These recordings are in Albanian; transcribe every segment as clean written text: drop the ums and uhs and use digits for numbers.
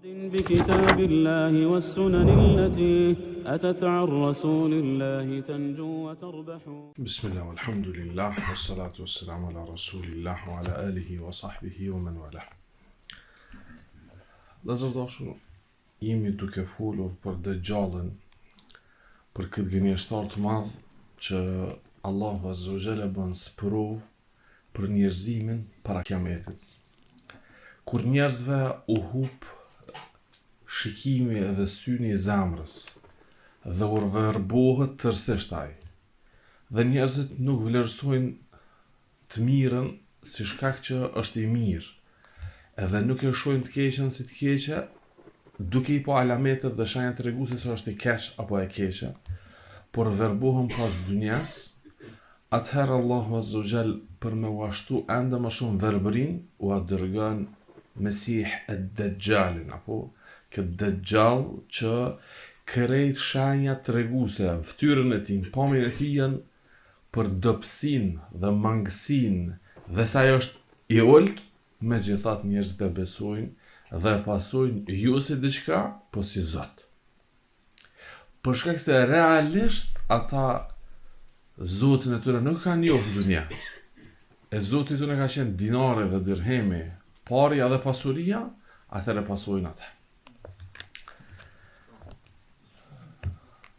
بكتاب الله والسنن التي أتت عن رسول الله تنجو وتربح. بسم الله والحمد لله والصلاة والسلام على رسول الله وعلى آله وصحبه ومن والاه. Lëzërdashur, jemi duke folur për Dejjalin, për këtë gënjeshtar të madh që Allahu Azza wa Jalla bën sprov për njerëzimin para kiametit. Kur njerëzve u hub shikimi dhe syni i zemrës dhe u verbohet tërësisht ai, dhe njerëzit nuk vlerësojnë të mirën si shkak që është i mirë, edhe nuk e shohin të keqen si të keqe, duke i po alametet dhe shenjat treguese se është i keq apo e keqe, por verbohen pas dunjas. Atëherë Allahu Azza wa Jall për me u ashtu ende më shumë verbërin u a dërgon Mesih ed-Dejjalin, apo këtë Dejjal që krejt shenjat treguese, ftyrën e tij, pamjen e tij janë për dobësinë dhe mangësinë dhe sa ajo është i olt, megjithatë njerëzit e besojnë dhe pasojnë jo si diçka, po si Zot. Për shkak se realisht ata Zotin e tyre nuk kanë njohur në dunja. E Zoti i tyre ka qenë dinari dhe dirhemi, parja dhe pasuria, atëherë pasojnë atë.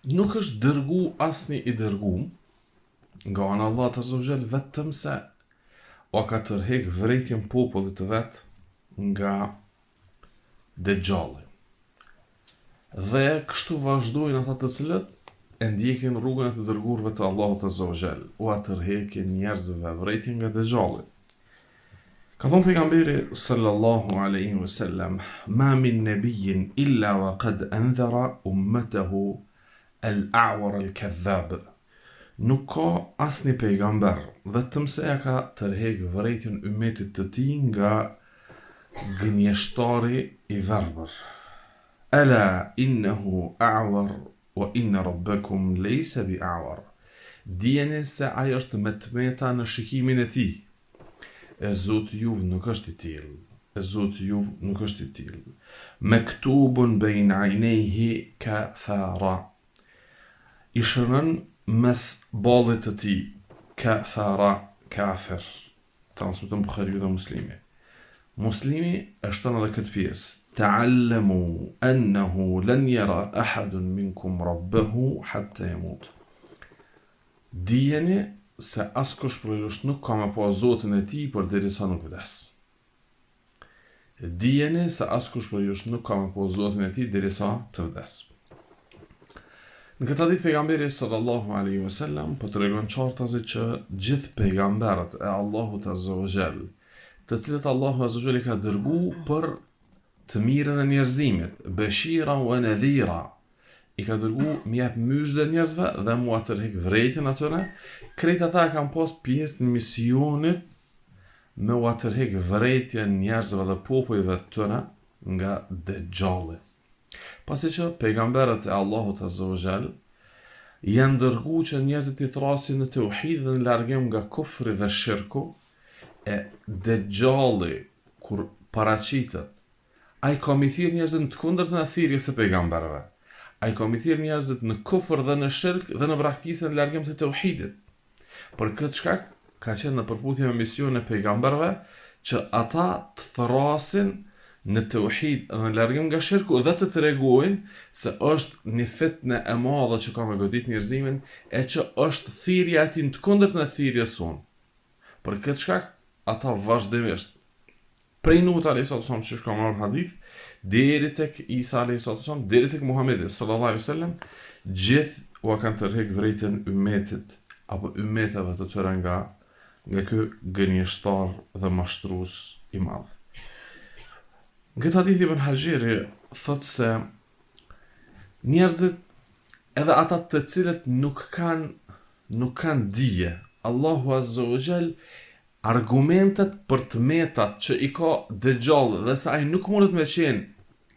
Nuk është dërgu asni i dërguar nga ana Allahut Azza wa Jall vetëm se o ka tërheq vërejtjen popullit të vet nga Dejjalli. Dhe kështu vazhdojnë ata të cilët e ndjekin rrugën e të dërguarve të Allahut Azza wa Jall, u atërheqin njerëzve vërejtjen nga Dejjalli. Ka thonë pejgamberi sallallahu alaihi wasallam, ma min nabiyyin illa wa qad anzara ummatahu al-a'war al-kadhab. Nuk ka asni pejgamber, vetëm se ja ka tërheq vërejtjen ummetit të tij nga gënjeshtari i verbër. Ala innahu a'war wa inna rabbakum laysa bi'a'war. Dijeni se ai është me tmeta në shikimin e tij. E Zoti juv nuk është i tillë. E Zoti juv nuk është i tillë. Maktubun bayna 'aynayhi kafara. I shënon mes ballit të tij, kafara, kafir. Transmeton Buhariu dhe Muslimi. Muslimi e shton edhe këtë pjesë. Ta'allamu annahu lan yara ahadun minkum rabbahu hatta yamut. Dijeni se askush prej jush nuk ka me pa Zotin e tij përderisa nuk vdes. Dijeni se askush prej jush nuk ka me pa Zotin e tij derisa të vdes. Në këtë hadith pejgamberi sallallahu alaihi wasallam po tregon qartazi që gjithë pejgamberët e Allahut Azza wa Jall, të cilët Allahu Azza wa Jall i ka dërguar për të mirën e njerëzimit, beshira wa nadhira, i ka dërguar mi jap myshdhe njerëzve dhe mu atërheq vërejtjen atyre, krejt ata kanë pas pjesë në misionit me u atërheq vërejtjen njerëzve dhe popujve të tyre nga Dejjalli. Pasi që pejgamberët e Allahut Azza wa Jall janë dërguar që njerëzit i thrasin në tauhid dhe në largim nga kufri dhe shirku, e Dejjalli kur paraqitet, ai ka mi thirr njerëzit në të kundërtën e thirrjes së pejgamberëve. Ai ka mi thirr njerëzit në kufër dhe në shirk dhe në braktisën në largim të tauhidit. Për këtë shkak ka qenë në përputhje me misionin e pejgamberëve që ata të thrasin në tauhid dhe në largim nga shirku dhe të tregojnë se është një fitnë e madhe që ka me godit njerëzimin e që është thirrja e tij në të kundërtën e thirrjes sonë. Për këtë shkak ata vazhdimisht prej Nuhut alayhi sallam që ka marrë hadith deri tek Isa alayhi sallam, deri tek Muhamedi sallallahu alaihi wasallam, gjithë u kanë tërheq vërejtjen ummetit apo ummeteve të tyre nga ky gënjeshtar dhe mashtrues i madh. Në këtë hadith Ibn Hajeri thotë se njerëzit, edhe ata të cilët nuk kanë dije, Allahu Azza wa Jall argumentet për të metat që i ka Dejjalli dhe se ai nuk mundet me qenë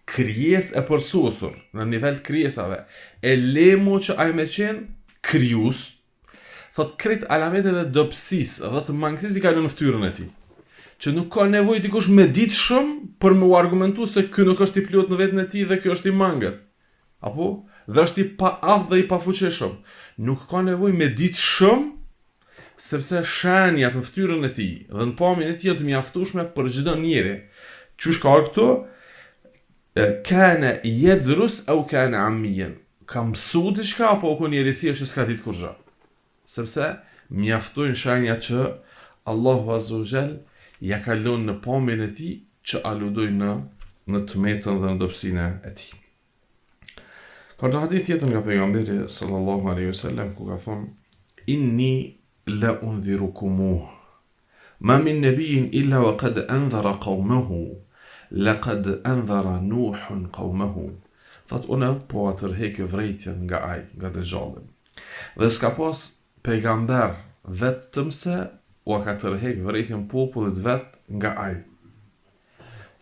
krijesë e përsosur në nivel të krijesave, e lemo që ai me qenë krijues, thot krejt alametet e dobësisë dhe të mangësisë i ka në ftyrën e tij. që nuk ka nevojë dikush me ditë shumë për me u argumentu se ky nuk është i plot në vetën e tij dhe ky është i mangët. Apo? Dhe është i pa aftë dhe i pafuqishëm. Nuk ka nevojë me ditë shumë, sepse shenjat në fytyrën e tij dhe në pamjen e tij janë të mjaftueshme për çdo njeri. Çush ka këtu? Kana yadrus aw kana ammiyan. Ka mësu diçka apo ku njeri thjesht që s'ka ditë kurrë. Sepse mjaftojnë shenjat që Allahu Azza wa Jall ja ka lënë në pamjen e tij që aludojnë në tmetën dhe në dobësinë e tij. Ka një hadith tjetër nga pejgamberi sallallahu alaihi wasallam ku ka thonë: Inni la undhirukumuh ma min nabiyyin illa wa qad anzara qawmahu laqad anzara Nuhun qawmahu. Thot unë po atërheq vërejtjen nga ai, nga Dejjalli. Dhe s'ka pas pejgamber vetëm se u ka tërheq vërejtjen popullit vet nga ai.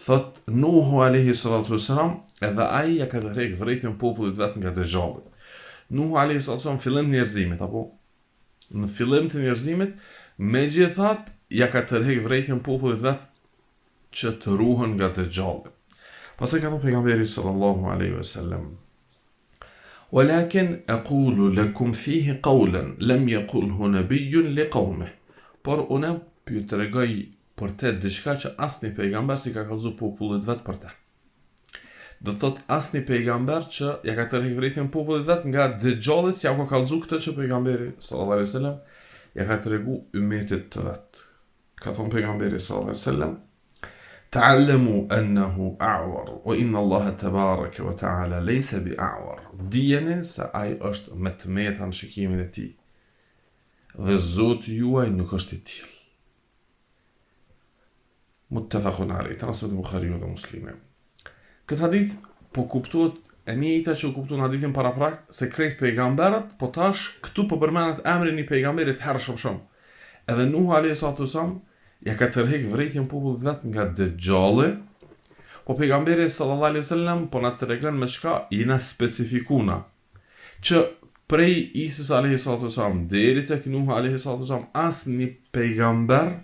Thot Nuhu alayhi salatu wasalam, edhe ai ja ka tërheq vërejtjen popullit vet nga Dejjalli. Nuhu alayhi salatu wasalam fillim të njerëzimit, apo në fillim të njerëzimit, megjithatë ja ka tërheq vërejtjen popullit vet që të ruhen nga Dejjalli. Pastaj ka thënë pejgamberi sallallahu alaihi wasallam: "Walakin aqulu lakum fihi qawlan lam yaqulhu nabiyyun liqawmihi." Por unë ju tregoj për te diçka që asnjë pejgamber si ka kallëzu popullit vet për te. Do thot asnjë pejgamber që ja ka tërheq vërejtjen popullit vet nga Dejjalli si ja ka kallëzu këtë që pejgamberi sallallahu alaihi wasallam ja ka tregu ummetit të vet. Ka thënë pejgamberi sallallahu alaihi wasallam: "Ta'allamu annahu a'war wa inna Allaha tabaraka wa ta'ala laysa bi'a'war." Dijeni se ai është me tmeta në shikimin e tij. Dhe Zoti juaj nuk është i tillë. Muttafaqun alayh, transmeton Buhariu dhe Muslimi. Këtë hadith po kuptohet e njëjta që kupton hadithin paraprak se krejt pejgamberët, po tash këtu po përmendet emri i pejgamberit hershëm shumë. Edhe Nuhu alayhi salatu wasalam ja ka tërheq vërejtjen popullit vet nga Dejjalli, po pejgamberi sallallahu alaihi wasallam po na tregon me çka i na specifikuna që prej Isis alayhi salatu wasalam deri tek Nuhu alayhi salatu wasalam asnjë pejgamber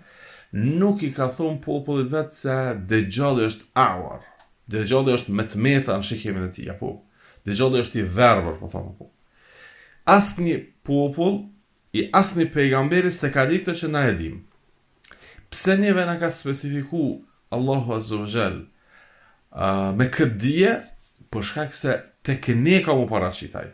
nuk i ka thonë popullit vet se Dejjalli është a'war. Dejjalli është me tmeta në shikimin e tij, apo Dejjalli është i verbër, po thonë apo. Asnjë popull i asnjë pejgamberi se ka ditë që na e dim. Pse njëve na ka specifiku Allahu Azza wa Jall me këtë dije, për shkak se tek ne ka mu paraqitaj.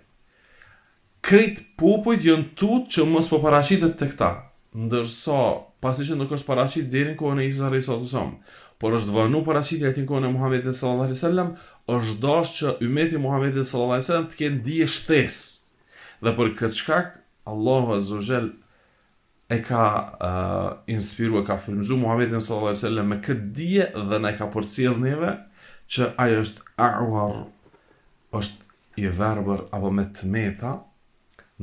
Krejt popujt janë tut që mos po paraqitet tek ta, ndërsa pasi që nuk është paraqit deri në kohën e Isa alayhi sallam, por është vënë paraqitja në kohën e Muhamedit sallallahu alaihi wasallam, është dashur që ummeti Muhamedit sallallahu alaihi wasallam të kenë dije shtesë. Dhe për këtë shkak Allahu Azza wa Jall e ka inspiru, e ka frymëzu Muhammedin sallallahu alaihi wasallam me këtë dije dhe na ka përcjell neve që ai është a'war, është i verbër apo me tmeta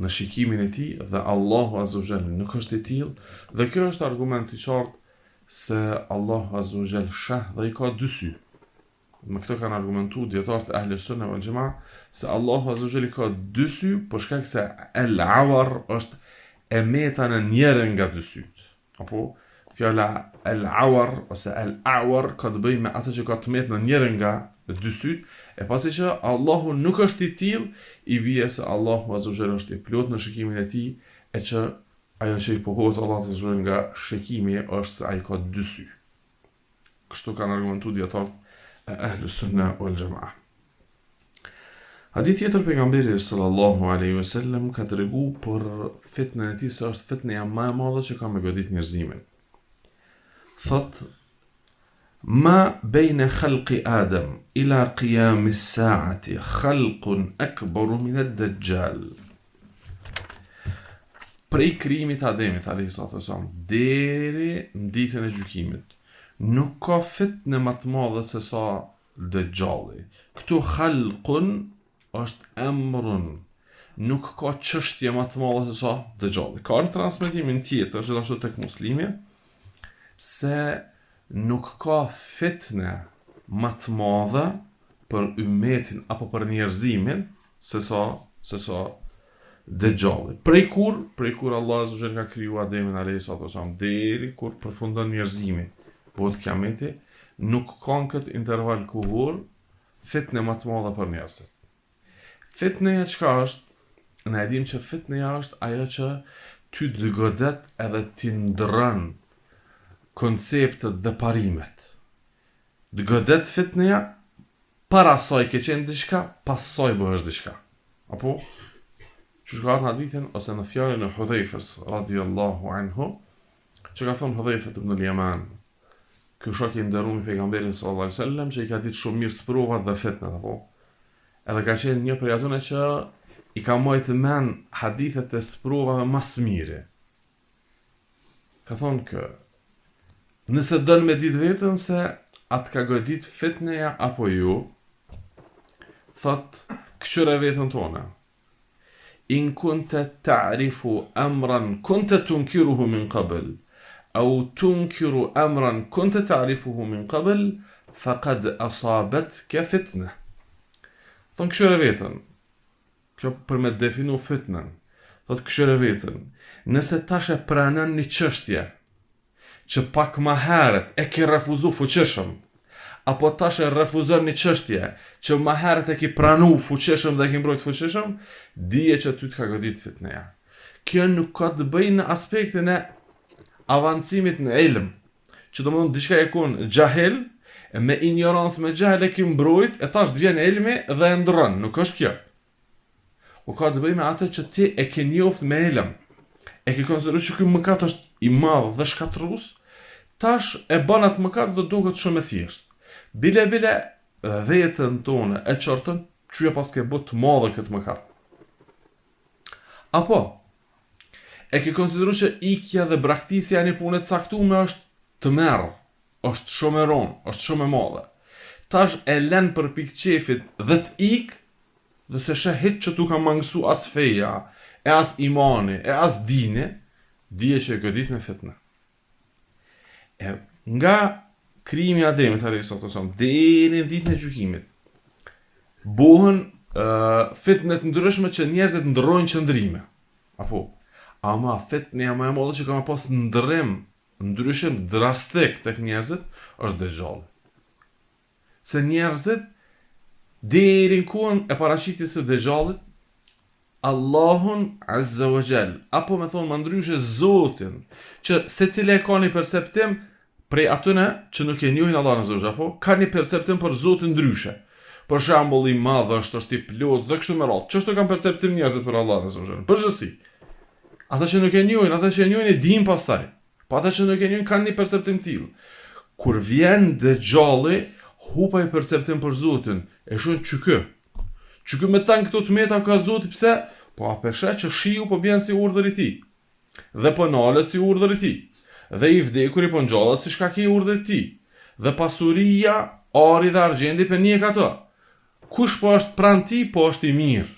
në shikimin e tij dhe Allahu Azza wa Jall nuk është i tillë, dhe kjo është argument i qartë se Allahu Azza wa Jall sheh dhe i ka dy sy. Me këtë kanë argumentuar dietarët e Ahlus Sunna wal Jamaa se Allahu Azza wa Jall ka dy sy për shkak se al-awar është e meta në njërën nga dy syt. Apo fjala al-awar ose al-a'war ka të bëjë me atë që ka të metë në njërën nga dy syt, e pasi që Allahu nuk është i tillë, i bie se Allahu Azza wa Jall është i plot në shikimin e tij, e që ajo që i pohohet Allahu Azza wa Jall nga shikimi është se ai ka dy sy. Kështu kanë argumentuar dietarët e Ahlus Sunna wal Jamaa. Hadith tjetër pejgamberi sallallahu alaihi wasallam ka tregu për fitnën e tij se është fitnëja më e madhe që ka me godit njerëzimin. Thot: "Ma bayna khalqi Adam ila qiyam as-sa'ati khalqun akbar min ad-Dajjal." Prej krijimit të Ademit alayhi salatu wasallam deri në ditën e gjykimit nuk ka fitnë më të madhe se sa Dajjalli. Këtu khalqun është emrun, nuk ka çështje më të madhe se sa Dejjalli. Ka në transmetimin tjetër, gjithashtu tek Muslimi, se nuk ka fitne më të madhe për ummetin apo për njerëzimin se sa Dejjalli. Prej kur Allah Azza wa Jalla ka kriju Ademin alayhi salatu wasallam deri kur përfundon njerëzimi. botë kiameti, nuk kanë këtë interval kohor fitne më të madhe për njerëzit. Fitneja çka është? Ne e dim që fitneja është ajo që ty të godet edhe ti ndrën konceptet dhe parimet. Të godet fitneja, para saj ke qenë diçka, pas saj bëhesh diçka. Apo? Që shka në hadithin, ose në fjallën e Hudhejfës, radiallahu anhu, që ka thonë Hudhejfët ibn al-Yaman, kjo shok i ndërru i pejgamberin sallallahu alaihi wasallam, që i ka ditë shumë mirë sprovat dhe fitnet, apo? Edhe ka qenë një prej atune që i ka mojtë men hadithet e sprovave mas mire. Ka thonë kë, nëse dënë me ditë vetën se atë ka godit fitneja apo ju, thot, këqyre vetën tona. In kunte ta'rifu amran kunte tunkiruhu min qabl, au tunkiru amran kunte ta'rifuhu min qabl, faqad asabatka fitne. Thonë këshyre vetën, kjo për me definu fitnën, thotë këshyre vetën, nëse tash e pranën një çështje, që pak ma herët e ki refuzu fuqishëm, apo tash e refuzon një çështje, që ma herët e ki pranu fuqishëm dhe ki mbrojt fuqishëm, dije që ty të ka godit fitneja. Kjo nuk ka të bëjnë në aspektin e avancimit në ilm, që do më dhënë diçka e kun gjahil, me ignorancë me gjahil e ki mbrojt, e tash dhvjen ilmi dhe e ndrën, nuk është kjo. U ka të bëjnë me atë që ti e ke njoft me ilm, e ke konsideru që ky mëkat është i madh dhe shkatrus, tash e bën atë mëkat dhe duket shumë e thjesht. Bile vetën tonë e çortën çuja pas ke bë të madhe këtë mëkat. Apo e ke konsideru që ikja dhe braktisja një punë të caktuar është të merr, është shumë e rëndë, është shumë e madhe. Tash e lën për pikë qefit dhe të ik, dhe se shahit që tu ka mangësu as feja, e as imani, e as dini, dije që e godit me fitne. E nga krimi Ademit, deri në ditën e gjykimit, bohen fitnet ndryshme që njerëzit ndrojnë qëndrime. Apo, ama fitneja më e madhe që ka me pas ndryshim drastik tek njerëzit, është Dejjalli. Se njerëzit, deri në kohën e paraqitjes së Dejjallit, Allahun Azza wa Jall, apo me thonë më ndryshe Zotin, që secili e ka një perceptim prej atyne që nuk e njohin Allahun Azza wa Jall, apo ka një perceptim për Zotin ndryshe. Për shembull i madh është i plot dhe kështu me radhë. Çështë kanë perceptim njerëzit për Allahun Azza wa Jall. Përgjithësi. Ata që nuk e njohin, ata që e njohin e dinë pastaj. Po ata që nuk e njohin kanë një perceptim tillë. Kur vjen Dejjalli, hupa i perceptim për Zotin, e shohin çykë. Çykë me tan këto të meta ka Zoti, pse? Po a pesha që shiu po bjen si urdhër i tij. Dhe po nalet si urdhër i tij. Dhe i vdekur i po ngjallet si shkaki i urdhër i tij. Dhe pasuria, ari dhe argjendi për një ato. Kush po është pranë ti, po është i mirë.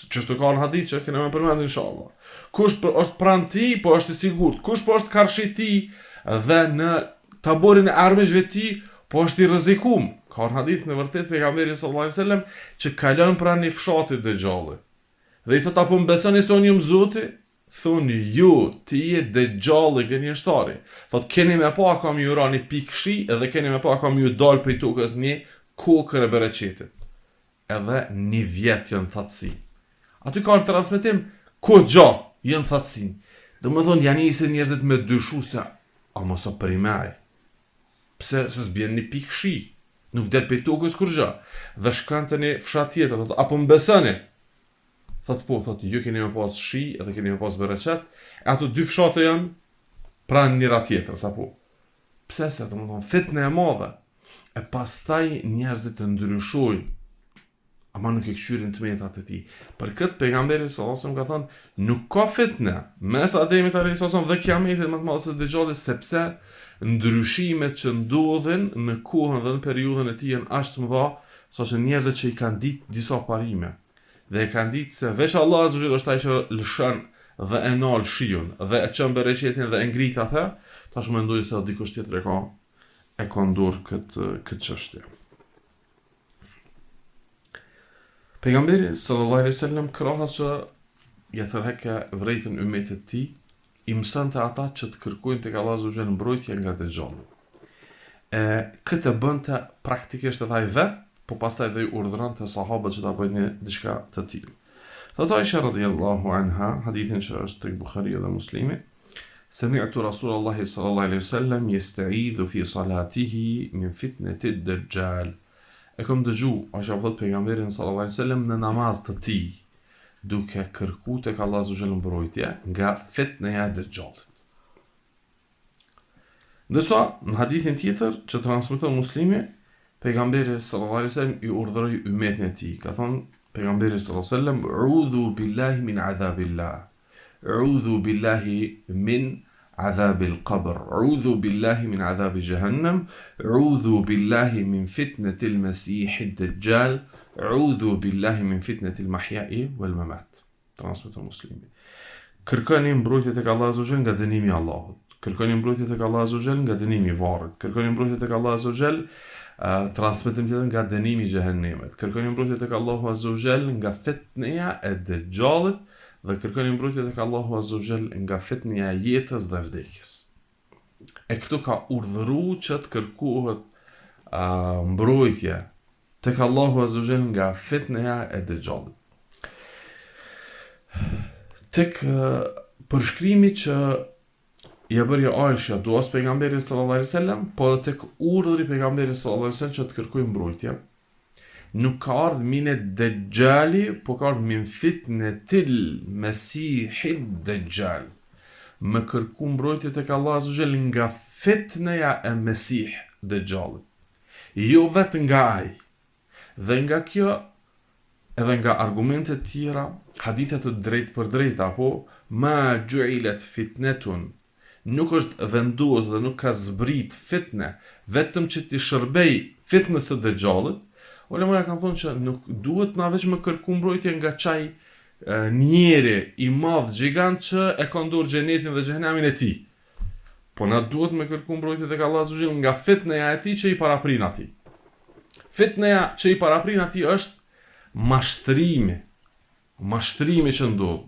Çështë ka në hadith që kemi më përmendur inshallah. Kush po është pranë ti, po është i sigurt. Kush po është karshi ti dhe në taborin e armëshve ti, po është i rrezikum. Ka në hadith në vërtet pejgamberi sallallahu alajhi wasallam që kalon pranë një fshati Dejjalli. Dhe i thot apo më besoni se unë jam Zoti? Thoni ju, ti je Dejjalli gënjeshtari. Thot keni me pa kam ju ra një pikë shi edhe keni me pa kam ju dal për tokës një kokër e bereqetit. Edhe një vjet janë thatësi. Aty ka në transmetim ko gjatë janë thatësi. Dhe më thonë janë njëse njerëzit me dyshu se a mos o për i maj. Pse se s'bjen një pikë shi. Nuk del për tokës kur gja. Dhe shkan të një fshat tjetër. Thot, apo më besoni? Thot po, thot, ju keni me pas shi edhe keni me pas bereqet. E ato dy fshate janë pranë njëra tjetër, sa po. Pse se, të më thonë, fitne e madhe. E pastaj njerëzit të ndryshojnë. Ama nuk e këshyrin të metat e ti. Për këtë pejgamberi sallallahu ka thënë, nuk ka fitne mes Ademit alayhis salam dhe kiametit më të madh se Dejjallit, sepse ndryshimet që ndodhin në kohën dhe në periudhën e tij janë aq të mëdha, saqë njerëzit që i kanë ditë disa parime dhe e kanë ditë se veç Allah azza wa jalla është ai që lëshon dhe e nal shiun dhe e çon bereqetin dhe e ngrit atë, tash mendoj se dikush tjetër e ka ndur këtë çështje. Pejgamberi sallallahu alaihi wasallam krahas që ja tërheqë vrejtën ummetit të tij, i mësonte ata që të kërkojnë tek Allahu azza wa jalla mbrojtje nga Dejjalli. këtë bënte praktikisht edhe ai vet, po pastaj dhe i urdhëronte sahabët që ta bëjnë diçka të tillë. Thot Aisha radhiyallahu anha, hadithin që është tek Buhariu dhe Muslimi, sami'tu Rasulullahi sallallahu alaihi wasallam yasta'idhu fi salatihi min fitnati ad-dajjal. E kam dëgju, Aisha thot pejgamberin sallallahu alaihi wasallam në namaz të tij, duke kërkuar tek Allahu azza wa jalla mbrojtje nga fitneja e Dajjalit. Ndërsa në hadithin tjetër që transmeton Muslimi, pejgamberi sallallahu alaihi wasallam i urdhëroi ummetin e tij, ka thonë pejgamberi sallallahu alaihi wasallam, "A'udhu billahi min adhabillah. A'udhu billahi min adhabil qabr. A'udhu billahi min adhab jahannam. A'udhu billahi min fitnati al-masih ad-dajjal. A'udhu billahi min fitnati al-mahya'i wal mamat." Transmeton Muslimi. Kërkoni mbrojtje tek Allahu azza wa jalla nga dënimi i Allahut. Kërkoni mbrojtje tek Allahu azza wa jalla nga dënimi i varrit. Kërkoni mbrojtje tek Allahu azza wa jalla transmetim tjetër nga dënimi i xhehenemit. Kërkoni mbrojtje tek Allahu azza wa jalla nga fitneja e Dajjalit dhe kërkoni mbrojtje tek Allahu azza wa jalla nga fitneja e jetës dhe vdekjes. E këtu ka urdhëruar që të kërkohet mbrojtje tek Allahu azza wa jalla nga fitneja e Dajjalit. Tek përshkrimi që ja bërja Aisha duas pejgamberit sallallahu alaihi wasallam, po edhe tek urdhri pejgamberit sallallahu alaihi wasallam që të kërkojë mbrojtje, nuk ka ardhur min Dajjali, po ka ardhur min fitnetil masihid Dajjal. Më kërku mbrojtje tek Allahu azza wa jalla nga fitneja e Mesih Dajjalit. Jo vetë nga ai. Dhe nga kjo edhe nga argumente tjera, hadithe të drejtë për drejtë, apo ma ju'ilat fitnetun, nuk është vendos dhe nuk ka zbrit fitne, vetëm që ti shërbej fitnës së Dajjalit. Ulemat kanë thonë që nuk duhet na veç më kërku mbrojtje nga çaj njeri i madh gjigant që e ka ndorë xhenetin dhe xhehenamin e tij. Po na duhet më kërku mbrojtje tek Allahu azza wa jalla nga fitneja e tij që i paraprin atij. Fitneja që i paraprin atij është mashtrimi që ndodh.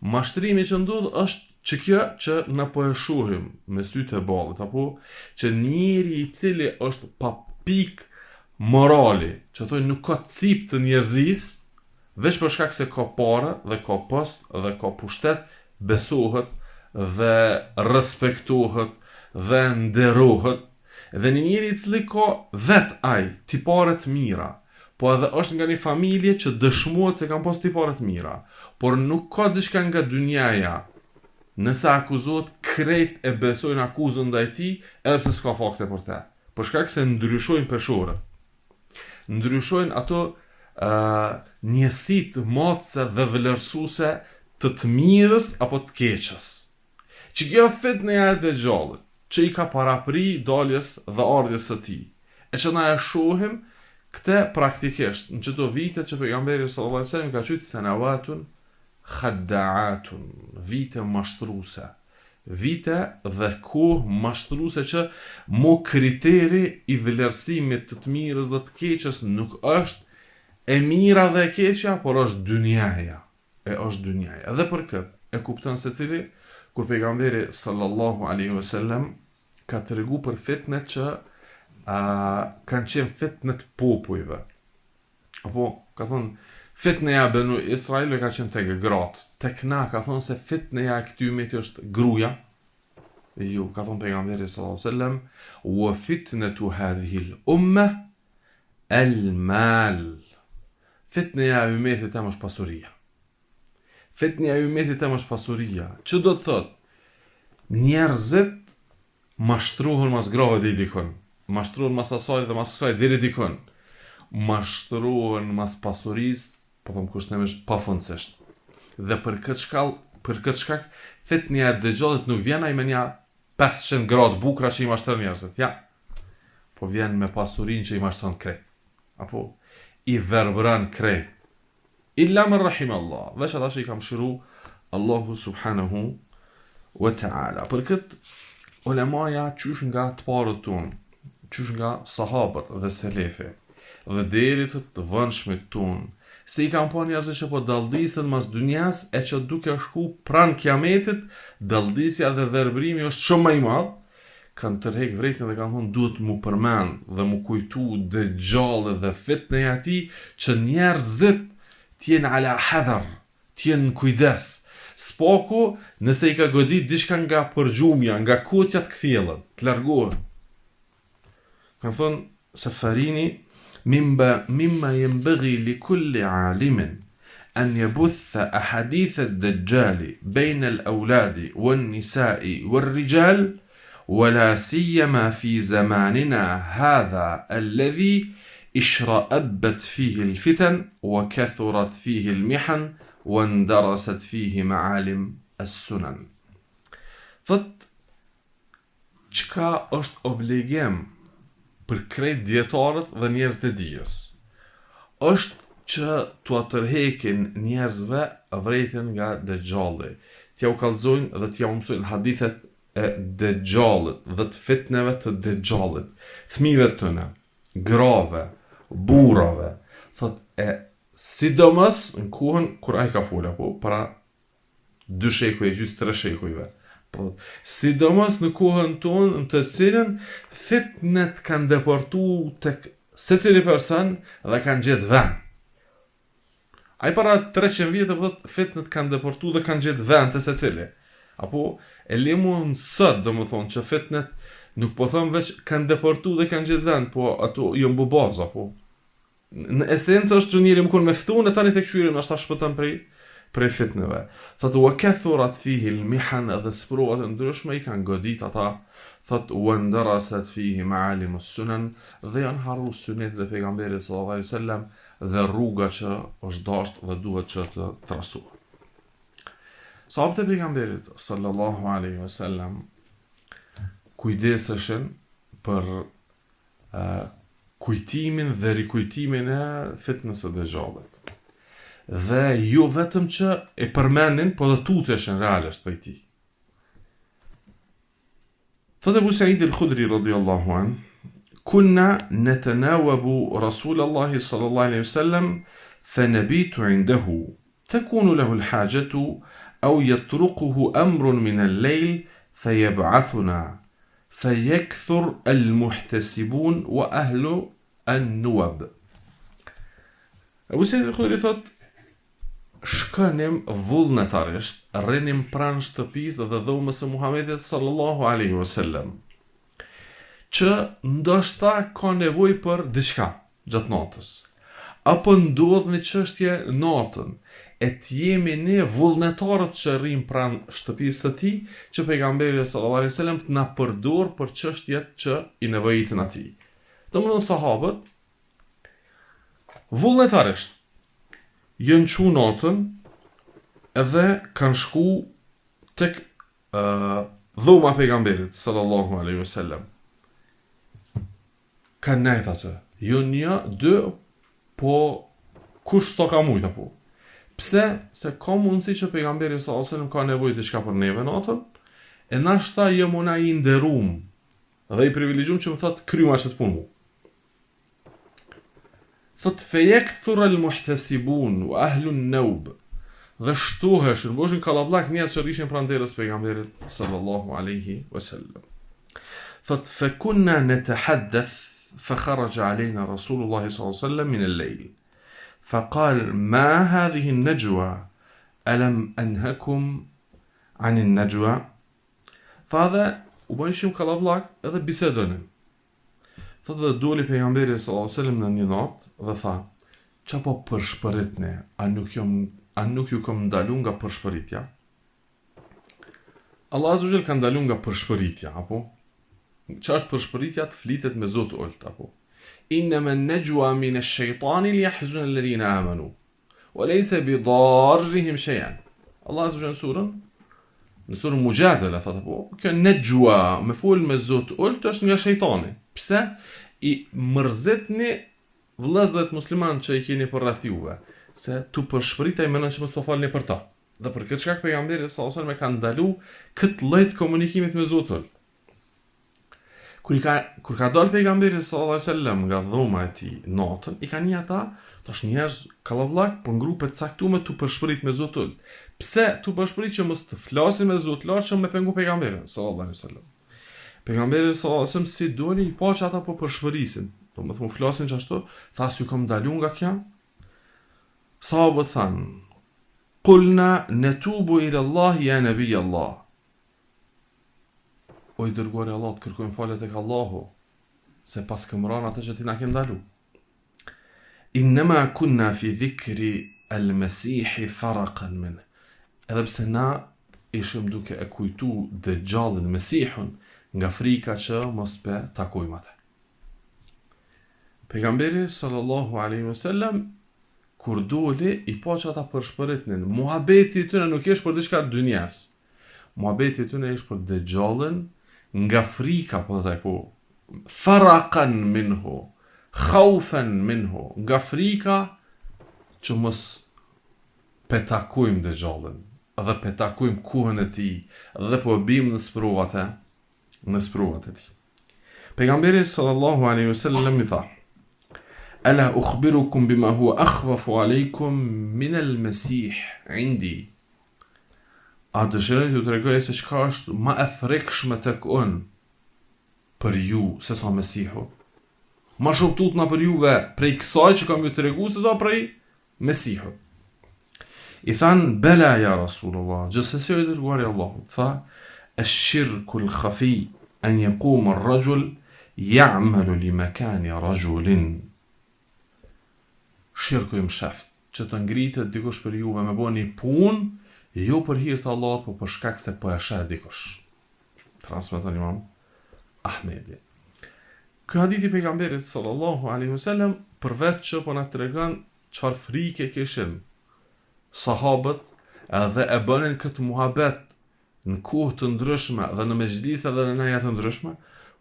Mashtrimi që ndodh është që kjo që na po e shohim me sytë e ballit, apo që njeri i cili është pa pikë morali, që thoi nuk ka cip të njerëzisë, veç për shkak se ka parë dhe ka post dhe ka pushtet, besohet dhe respektohet dhe nderohet, dhe një njeri i cili ka vet ai tipare të mira, po edhe është nga një familje që dëshmohet se kanë pas tipare të mira, por nuk ka diçka nga dynjaja, nëse akuzohet, krejt e besojnë akuzën ndaj tij, edhe pse s'ka fakte për te. Për shkak se ndryshojnë peshorët. Ndryshojnë ato njësit matëse dhe vlerësuese të mirës apo të keqës. Që kjo fitneja e Dajjalit, që i ka parapri daljes dhe ardhjes së tij. E që na e shohim këtë praktikisht në çdo vite që pejgamberi sallallahu alaihi wasallam ka thënë sanawatun khadda'atun, vite mashtruese. Vite dhe kohë mashtruese që mo kriteri i vlerësimit të mirës dhe të keqës nuk është e mira dhe e keqja, por është dynjaja. Dhe për këtë e kupton secili kur pejgamberi sallallahu alaihi wasallam ka tregu për fitnet që kanë qenë fitnet popujve. Apo ka thonë fitneja benu Israel ka qenë tek gratë. Tek na ka thonë se fitneja e këtij ummeti është gruaja. Jo, ka thonë pejgamberi sallallahu alaihi wasallam, wa fitnatu hadhihi al-umma al-mal. Fitneja e ummetit tëm është pasuria. Fitneja e ummetit tëm është pasuria. Që do të thotë? Njerëzit mashtrohen mas grave deri dikon. Mashtrohen mas asaj dhe mas asaj deri dikon. Mashtrohen mas pasurisë, po them kushtimisht pafundësisht. Dhe për këtë shkak fitneja e Dajjalit nuk vjen ai me një 500 gradë bukra që i mashtron njerëzit. Ja. Po vjen me pasurinë që i mashtron krejt. Apo i verbran krejt. Illa man rahim Allah. Veç ata që i kam shiru Allahu subhanahu wa ta'ala. Për këtë ulemaja qysh nga të parët tonë, qysh nga sahabët dhe selefi, dhe deri të vëndshmit tonë, se i kam po njerëzit që po daldisën mas dynjas, e që duke shku pran kiametit, daldisja dhe verbrimi është shumë më i madh, kanë tërheq vërejtën dhe kanë thonë duhet mu përmend dhe mu kujtu Dejjallit dhe fitneja e tij që njerëzit t'jenë ala hadar, t'jenë në kujdes. Spaku, nëse i ka godit diçka nga përgjumja, nga kotja të kthjellën, të largohen. Kanë thonë Safarini, mimma yenbaghi li kulli alimin an yabutha ahadith ad-dajjal bayna al-awladi wan-nisa'i war-rijal ولا سيما في زماننا هذا الذي اشرأبت فيه الفتن وكثرت فيه المحن واندرست فيه معالم السنن. Thot, çka është obligim për krejt dietarët dhe njerëzit e dijes, është që t'u tërheqin njerëzve vërejtën nga Dejjalli, t'ja u kallëzojnë dhe t'ja u mësojnë hadithet e Dejjallit dhe të fitneve të Dejjallit, fëmijëve tëne, grave, burrave, thot sidomos në kohën kur ai ka folur para 2 shekuj, gjys 3 shekujve. Sidomos në kohën tonë në të cilën fitnet kanë deportu tek secili person dhe kanë gjetë vend. Ai para 300 vjetë fitnet kanë deportu dhe kanë gjetë vend të secili. Apo e limu në sët, do më thonë, që fitnet nuk po thonë veç kanë deportu dhe kanë gjithë vend, po ato jënë bubaza, po. Në esencë është që njëri më kun me ftu, në tani të këshyrim është ta shpëtën prej fitneve. Thotë, wa kathurat fihi l-mihan dhe sprovat e ndryshme i kanë godit ata, thotë, wa ndarasat fihi ma'alim sunan dhe janë harru sunet dhe pejgamberit sallallahu alaihi wasallam dhe rruga që është dasht dhe duhet që të trasuar. Sahabët e pejgamberit sallallahu alaihi wasallam kujdeseshin për kujtimin dhe rikujtimin e fitnës së Dejjallit. Dhe jo vetëm që e përmendin, po dhe tuteshin realisht për ti. Thotë Abu Sa'id al-Khudri radhiyallahu an, kunna natanawabu Rasulallahi sallallahu alaihi wasallam fa nabitu indahu takunu lahu al-hajatu أو يطرقه أمر من الليل فيبعثنا فيكثر المحتسبون وأهل النوب. Abu Sa'id al-Khudri thot, shkënim vullnetarisht, rrinim pranë shtëpisë dhe dhomës së Muhamedit sallallahu alaihi wasallam, që ndoshta ka nevojë për diçka gjatë natës, apo ndodh një çështje natën, e t'jemi ne vullnetarët që rrim pranë shtëpisë së tij, që pejgamberi sallallahu alaihi wasallam të na përdor për çështjet që i nevojitin atij. Domethënë sahabët vullnetarisht janë çu natën edhe kanë shku tek dhoma e pejgamberit sallallahu alaihi wasallam. Kanë nejt atë, jo një, 2, po kush s'to ka mujt apo. Pse? Se ka mundësi që pejgamberi sallallahu alaihi wasallam ka nevojë diçka për neve natën, e nashta jemi na i nderuam dhe i privilegjuam që më thot kryma që të punë. Thot feyakthur al-muhtasibun wa ahlu an-nawb. Dhe shtoheshin, boshin kallabllak njerëz që rishin pranë derës pejgamberit sallallahu alaihi wasallam. Thot fa kunna natahaddath fa kharaja alayna Rasulullah sallallahu alaihi wasallam min al-layl. فقال ما هذه النجوى ألم أنهكم عن النجوى. فهذا u bën shumë kallabllak edhe bisedonin. Thotë dhe doli pejgamberi sallallahu alaihi wasallam në një natë dhe tha, çapo përshpëritni, a nuk ju kam ndalu nga përshpëritja? Allah azza wa jall ka ndalu nga përshpëritja, apo? Çfarë është përshpëritja? Të flitet me Zot ult, apo? إنما النجوى من الشيطان ليحزن الذين آمنوا وليس بضارهم شيئا. الله عز وجل në surën Mujadala thotë po, kjo nejwa me fol me Zot ult është nga shejtani. Pse i mërzitni vëllezërit musliman që i keni përreth juve, se tu përshpëritaj mendon që mos po falni për ta. Dhe për këtë shkak pejgamberi sallallahu alajhi wasallam ka ndalu këtë lloj komunikimit me Zot ult. Kur ka dalë pejgamberi sallallahu alajhi wasallam nga dhoma e tij natën, i kanë ata tash njerëz kallabllak për grupe të caktuara tu përshpërit me Zot ult. Pse tu përshpërit që mos të flasin me Zot lart që me pengu pejgamberin sallallahu alajhi wasallam. Pejgamberi sallallahu alaihi wasallam si doli I pa që ata po përshpërisin. Domethënë flasin çashtu, tha s'ju kam dalu nga kjo. Sahabët thanë: "Qulna natubu ila Allah ya nabiy Allah." O I dërguari Allah, të kërkojmë falje tek Allahu, se pas këmran atë që ti na ke ndalu. Innama kunna fi dhikri al-Masih faraqan min. Edhe pse na ishim duke e kujtu Dejjalin, Mesihun, nga frika që mos pe takojmë atë. Pejgamberi sallallahu alaihi wasallam kur doli I pa që ata përshpëritnin. Muhabeti I tyre nuk ishte për diçka të dunjas. Muhabeti I tyre ishte për Dejjalin nga frika, po thaj po. Faraqan minhu, khaufan minhu, nga frika që mos pe takojmë Dejjalin, edhe pe takojmë kuhën e tij, edhe po bim në sprovat e tij. Pejgamberi sallallahu alaihi wasallam I tha: "Ala ukhbirukum bima huwa akhwafu alaykum min al-Masih indi." A dëshironi t'ju tregoj se çka është më e frikshme tek unë për ju se sa Mesihu? Ma shumë tutna për juve prej kësaj që kam ju tregu se sa prej Mesihut. I thanë: "Bela ja Rasulullah." Gjithsesi I dërguari Allahut tha: "Ash-shirku al-khafi an yaquma ar-rajul ya'malu li makani rajulin." Shirku I mshaft, që të ngritet dikush për juve me bëni punë, jo për hir të Allahut, po për shkak se po e sheh dikush. Transmeton Imam Ahmedi. Ky hadith I pejgamberit sallallahu alaihi wasallam përveç që po na tregon çfarë frike kishin sahabët edhe e bënin këtë muhabet në kohë të ndryshme dhe në mezhlise dhe në naja të ndryshme,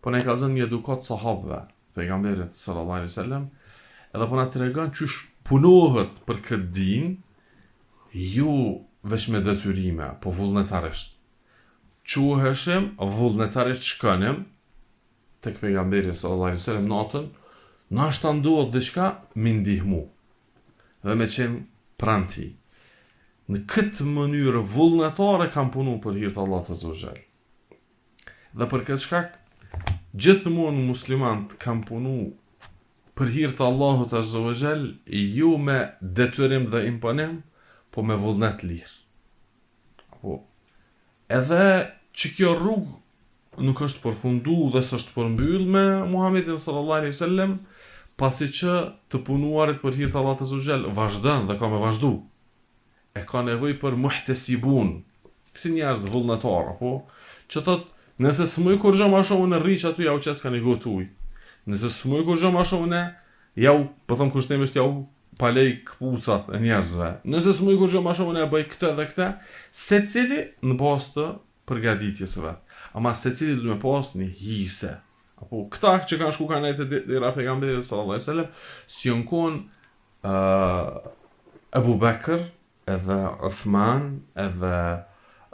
po na I kallzon një edukat sahabëve pejgamberit sallallahu alaihi wasallam, edhe po na tregon çysh punohet për këtë din, ju veç me detyrime, po vullnetarisht. Quheshim vullnetarisht shkonim tek pejgamberi sallallahu alaihi wasallam natën, na është ndodh diçka mi ndihmu dhe me qenë pranë tij. Në këtë mënyrë vullnetare kam punu për hir të Allahut azza wa jall. Dhe për këtë shkak gjithmonë muslimanët kanë punu për hir të Allahut azza wa jall, ju me detyrim dhe imponim, po me vullnet lirë. Apo edhe që kjo rrugë nuk është përfundu dhe s'është përmbyll me Muhammedin sallallahu alaihi wasallam, pasi që të punuarit për hir të Allahut azza wa jall vazhdon dhe ka me vazhdu. E ka nevojë për muhtesibun, kësi njerëz vullnetar, apo që thot, nëse s'muj kur gjë ma shumë në rriq aty jau qes ka një gotë ujë. Nëse s'muj kur gjë ma shumë në jau, po thëmë kushtimisht jau palej këpucat e njerëzve. Nëse s'muj kur gjë ma shumë në bëj këtë dhe këtë, se cili në bazë të përgatitjes së vet. Ama se cili du me pas një hise. Apo këta që kanë shku kanë e dira pejgamberit sallallahu alaihi wasallam, si janë kon Abu Bakr, edhe Uthman, edhe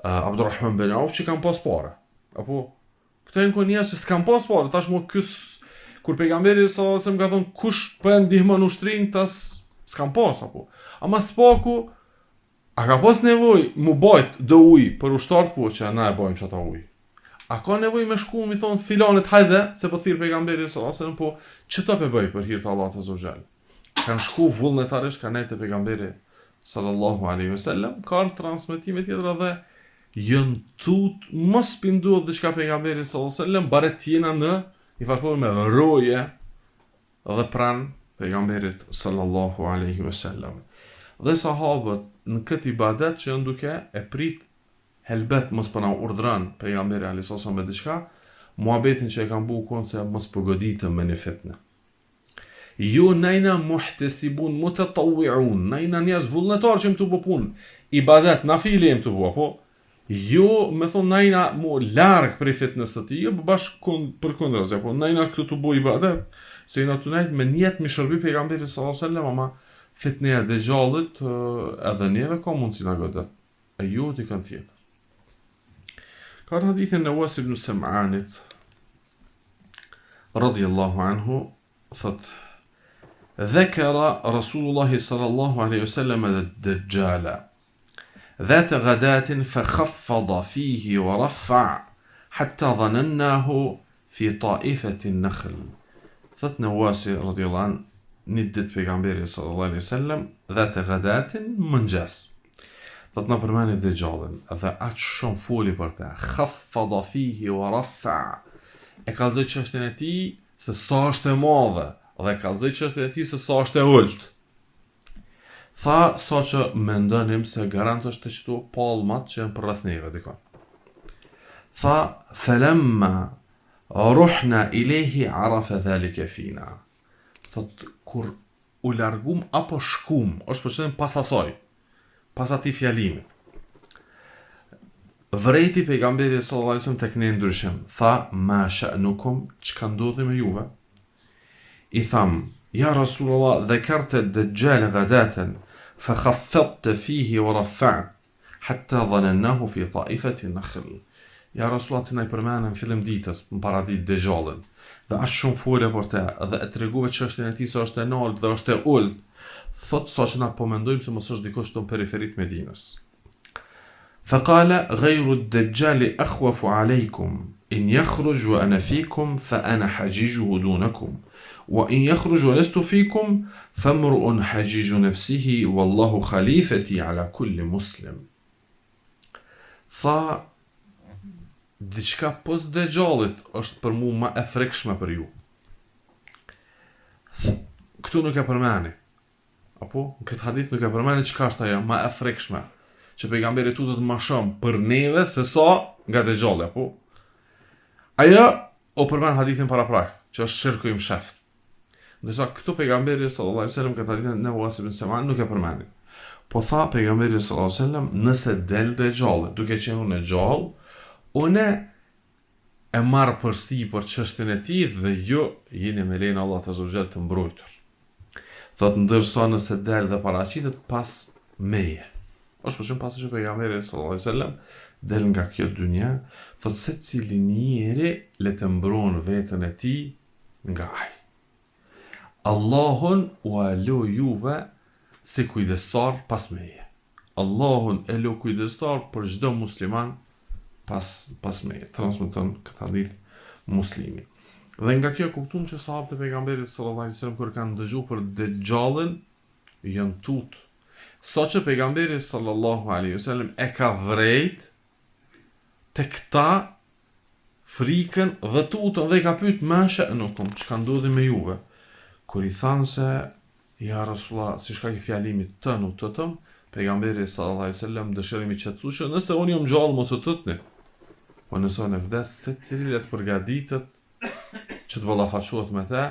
Abdurrahman bin Auf që kanë pas parë. Apo këta janë kon njerëz që s'kan pas parë, tashmë kur pejgamberi sallallahu alaihi wasallam ka thonë kush po ndihmon ushtrin tas s'kan pas apo. Ama spaku a ka pas nevojë mu bajt do ujë për ushtarët, po që na e bojmë çata ujë. A ka nevojë me shku mi thon filanit hajde se po thirr pejgamberi sallallahu alaihi wasallam, po çto po bëj për hir të Allahut azza wa jall. Kan shku vullnetarisht kanë te pejgamberi sallallahu alaihi wasallam, kanë transmetime tjetra dhe janë tut mos pinduhet diçka pejgamberi sallallahu alaihi wasallam, bare tjena në një farë me roje dhe pran pejgamberit sallallahu alaihi wasallam. Dhe sahabët në këtë ibadet që janë duke e prit helbet mos po na urdhran pejgamberi alaihi wasallam me diçka, muhabetin që e kanë bu kon se mos po goditëm me një fitnë. Ju najna muhtesibun mutatawwi'un, najna njerëz vullnetar që më të punë, ibadet nafile më të bu, apo ju me thon najna mu larg prej fitnës së tij, jo bashkë përkundër, apo najna këtu të bu ibadet, se jena të najt me njet mi shërbi pejgamberit sallallahu alaihi wasallam, ama fitneja e Dejjallit edhe neve ka mundsi na godet. E ju ti kanë tjetër. Ka hadithin e Nawas ibn Sam'anit radiyallahu anhu thot: ذكر رسول الله صلى الله عليه وسلم الدجال ذات غداة فخفض فيه ورفع حتى ظنناه fi taifati an-nakhl. Thot Nawasi radhiyallahu an, një ditë pejgamberi sallallahu alaihi wasallam dhata ghadatin munjas. Thot na përmeni Dejjalin dhe aq shumë foli për të. Khaffada fihi wa rafa. E kallzoi çështjen e tij se sa është e madhe dhe kallzoi çështjen e tij se sa është e ulët. Tha, sa që mendonim se garant është të qëtu palmat që janë për rreth neve dikon. Tha, falamma ruhna ilehi arafa dhalike fina. Thot, kur u largum apo shkum, është përshëndim pas asaj, pas ati fjalimi. Vrejti pejgamberi sallallahu alaihi wasallam tek ne ndryshim. Tha, ma sha'nukum, çka ndodhi me juve? I tham, ja Rasulullah, dhakarta ad-dajjal ghadatan فخفضت فيه ورفعت حتى ظنناه في طائفة النخل. Ja Rasulullah, të na i përmenën fillim ditës, në paradit Dejjalin, dhe ashtë shumë folje për te, dhe e treguve çështjen e tij se është e nalt dhe është e ulët, thot sa që na po mendojmë se mos është dikush në periferit Medinës. فقال غير الدجال أخوف عليكم إن يخرج وأنا فيكم فأنا حجيجه دونكم وإن يخرج ولست فيكم فامرؤ حجيج نفسه والله خليفتي على كل مسلم. Tha, diçka pos Dejjallit është për mu ma e frikshme për ju. Këtu nuk e përmeni. Apo, në këtë hadith nuk e përmeni çka është ajo ma e frikshme, që pejgamberi tutët ma shumë për neve se sa nga Dejjalli, apo? Ajo o përmen hadithin paraprak, që është shirku i msheft. Ndërsa këtu pejgamberi sallallahu alaihi wasallam këtë hadithin Nawasi ibn Sam'an nuk e përmeni. Po tha pejgamberi sallallahu alaihi wasallam, nëse del Dejjalli, duke qenë unë gjallë, unë e marr përsi për çështjen e tij dhe jo jeni me lejen Allah azza wa jall të mbrojtur. Thot ndërsa nëse del dhe paraqitet pas meje. Është për shumë pasë që pejgamberi sallallahu alaihi wasallam del nga kjo dynja, thot se cili njeri le të mbron veten e tij nga ai. Allahun u alo juve si kujdestar pas meje. Allahun e lo kujdestar për çdo musliman pas meje. Transmeton këtë hadith Muslimi. Dhe nga kjo kuptuam që sahabët e pejgamberit sallallahu alaihi wasallam kur kanë dëgjuar për Dejjalin janë tut. Sa që pejgamberi sallallahu alaihi wasallam e ka vrejt të këta frikën dhe tutën dhe i ka pyet ma sha'nukum, çka ndodhi me juve? Kur i thanë se ja Rasulullah, si shka ki fjalimit tënë u tëtëm, pejgamberi sallallahu alaihi wasallam dëshirimi qetësu që nëse unë jam gjallë mos e tëtni, po nëse unë e vdes, se cili le të përgatitet që të ballafaqohet me te,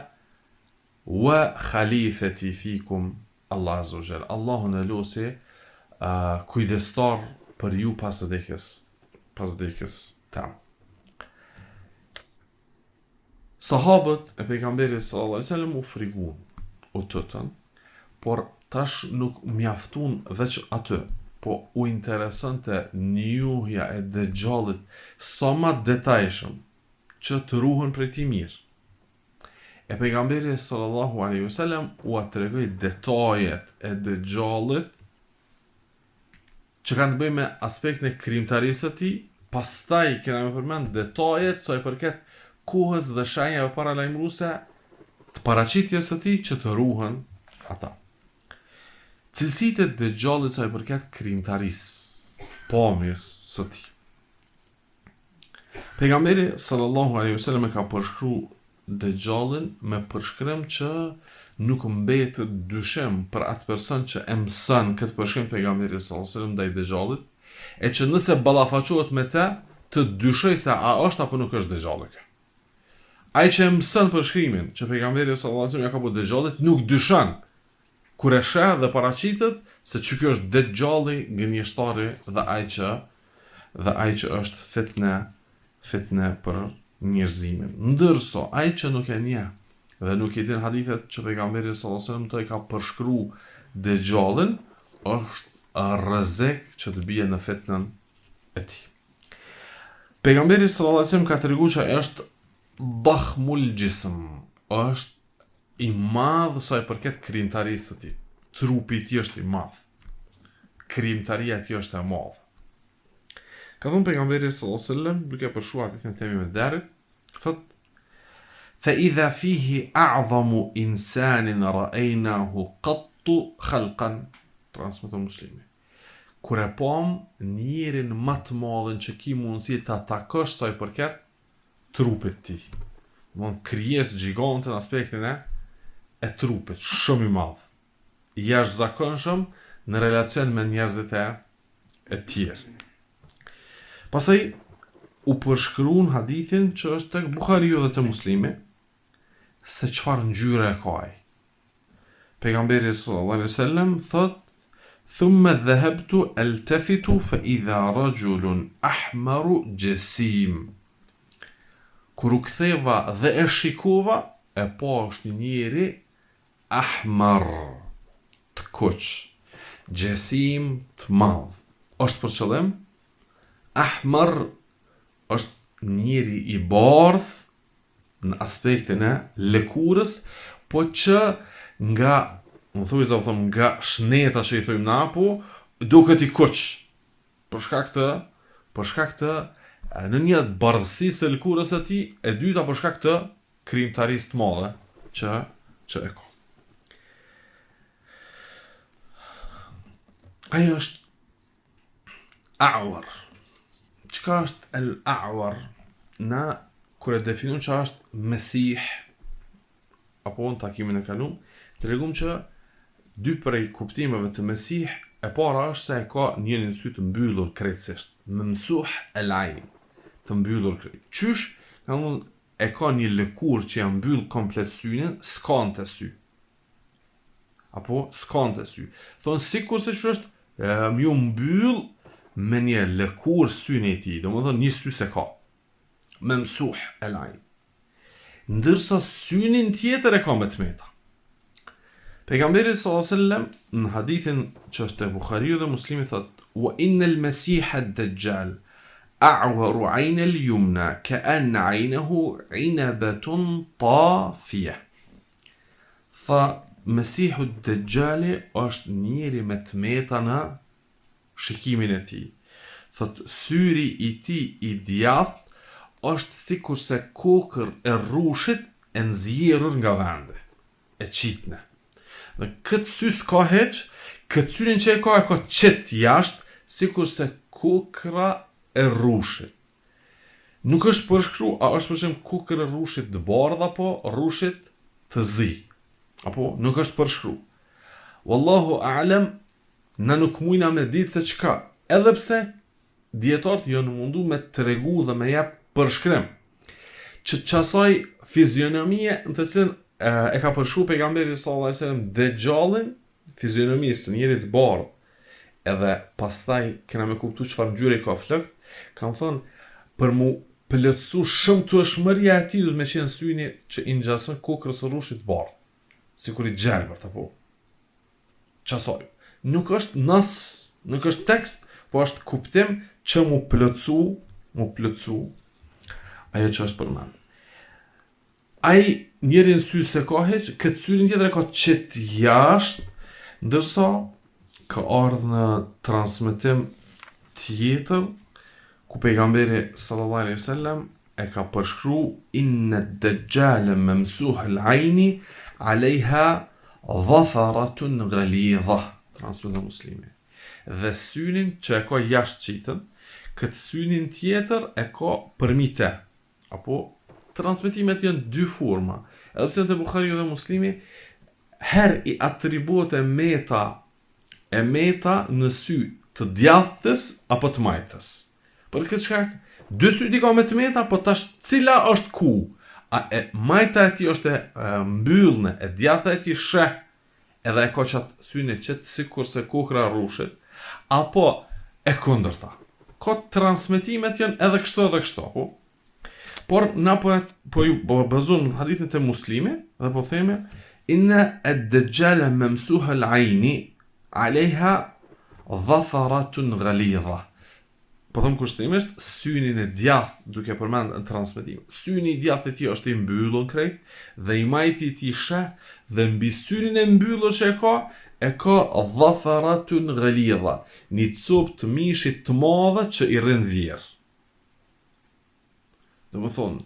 wa khalifati fikum Allah azza wa jall. Allahun e losi kujdestar për ju pas vdekjes tam. Sahabët e pejgamberit sallallahu alaihi wasallam u frigun, u tëtën, por tash nuk mjaftun veç aty, po u interesonte njohja e Dejjallit sa më detajshëm që të ruhen prej tij mirë. E pejgamberi sallallahu alaihi wasallam u tregoi detajet e Dejjallit që kanë të bëjnë me aspektin e krijimtarisë së tij, pastaj kemi përmend detajet sa i përket kohës dhe shenjave paralajmëruese të paraqitjes së tij që të ruhen ata. Cilësitë e Dejjallit sa i përket krijimtarisë, pamjes së tij. Pejgamberi sallallahu alaihi wasallam e ka përshkruar Dejjallin me përshkrim që nuk mbetet dyshim për atë person që e mëson këtë përshkrim pejgamberi sallallahu alaihi wasallam ndaj Dejjallit, e që nëse ballafaqohet me të dyshoj se a është apo nuk është Dejjalli. Ai që mëson përshkrimin që pejgamberi sallallahu alaihi wasallam ja ka bërë Dejjallit nuk dyshon kur e sheh dhe paraqitet se që kjo është Dejjalli gënjeshtari dhe ai që është fitne për njerëzimin. Ndërsa ai që nuk e njeh dhe nuk i din hadithet që pejgamberi sallallahu alaihi wasallam të i ka përshkruar Dejjallin, është rrezik që të bie në fitnën e tij. Pejgamberi sallallahu alaihi wasallam ka treguar që është dakhmul jism, është i madh sa i përket krijimtarisë së tij. Trupi i tij është i madh. Krijimtaria e tij është e madhe. Ka thënë pejgamberi sallallahu alaihi wasallam, duke përshuar këtë temë me derë, thotë فإذا فيه أعظم إنسان رأيناه قط خلقا. Transmeton Muslimi. Kur e pam njërin më të madhin që ki mundësi ta takosh sa i përket trupit ti. Domthon krijesë gjigante në aspektin e trupit, shumë i madh. Jashtëzakonshëm në relacion me njerëzit e tjerë. Pastaj u përshkruan hadithin që është tek Buhariu dhe te Muslimi se çfarë ngjyre e ka ai. Pejgamberi sallallahu alaihi wasallam thot: ثم ذهبت التفت فإذا رجل أحمر جسيم. Kur u ktheva dhe e shikova, e pa është një njeri ahmar, të kuq, gjesim të madh. Është për qëllim? Ahmar është njeri i bardh në aspektin e lëkurës, po që nga nga shneta që i thojmë na po, duket i kuq. Për shkak të në një bardhësisë së lëkurës së tij, e dyta për shkak të krijimtarisë të madhe që e ka. Ai është a'war. Çka është el-a'war? Na kur e definojmë çka është Mesih apo në takimin e kaluar, tregum që dy prej kuptimeve të Mesih, e para është se e ka njërin sy të mbyllur krejtësisht, mamsuh al-ayn, të mbyllur krejt. Qysh? E ka një lëkurë që ja mbyll komplet synin, s'kan të sy. Apo s'kan të sy. Thonë sikurse që është ju mbyll me një lëkurë syni i tij, domethënë një sy se ka. Mamsuh al-ayn. Ndërsa synin tjetër e ka me tmeta. Pejgamberi sallallahu alaihi wasallam në hadithin që është e Buhariu dhe Muslimi thot: "Wa innal masiha ad-dajjal a'waru 'ayna al-yumna ka'anna 'aynahu 'inabatun tafiyah." Fa Mesihu ad-Dajjal është njëri me tmeta në shikimin e tij. Thot syri i tij i djathtë është sikurse kokër e rrushit e nxjerrur nga vende, e qitne. Dhe këtë sy s'ka heq, këtë syrin që e ka qet jashtë, sikurse kokra e rrushit. Nuk është përshkru, a është përshkru kokra e rrushit të bardh apo rrushit të zi. Apo nuk është përshkru. Wallahu a'lam, na nuk mujna me ditë se çka, edhe pse dietarët janë mundu me tregu dhe me jap përshkrim që çasaj fizionomie në të cilën e ka përshkruar pejgamberi sallallahu alajhi wasallam Dejjalin, fizionomisë së njerit të bardh, edhe pastaj kena me kuptu çfarë ngjyre ka flok, kam thënë për mu plotësu shumë turshmëria e tij duhet me qenë syni që i ngjason kokrës së rrushit të bardh, sikur i gjelbërt apo çasoj. Nuk është nas, nuk është tekst, po është kuptim që mu plotësu ajo që është përmend. Ai njërin sy se ka heq, këtë syrin tjetër e ka qet jashtë, ndërsa ka ardhur në transmetim tjetër ku pejgamberi sallallahu alaihi wasallam e ka përshkruar inna ad-dajjal mamsuh al-'ayni 'alayha dhafaratun ghalidha. Transmeton Muslimi. Dhe synin që e ka jashtë qitën, këtë synin tjetër e ka përmite, apo transmetimet janë dy forma. Edhe pse te Buhariu dhe Muslimi her i atribuohet e meta në sy të djathtës apo të majtës. Për këtë shkak, dy sy i ka me të meta, po tash cila është ku? A e majta e tij është e mbyllne, e djathta e tij sheh, edhe e ka qatë syni qëtë sikur se kokra rrushit, apo e kundërta. Ka transmetimet janë edhe kështu, po? Por na po ju bazojmë hadithin te Muslimi dhe po themi inna ad-dajjal mamsuh al-'ayni 'alayha dhafaratun ghalidha. Po them kushtimisht synin e djathtë duke përmend në transmetim. Syni i djathtë i tij është i mbyllur krejt dhe i majti i tij sheh dhe mbi synin e mbyllur që e ka dhafaratun ghalidha, një copë të mishit të madhe që i rrin vjerë. Do më thonë,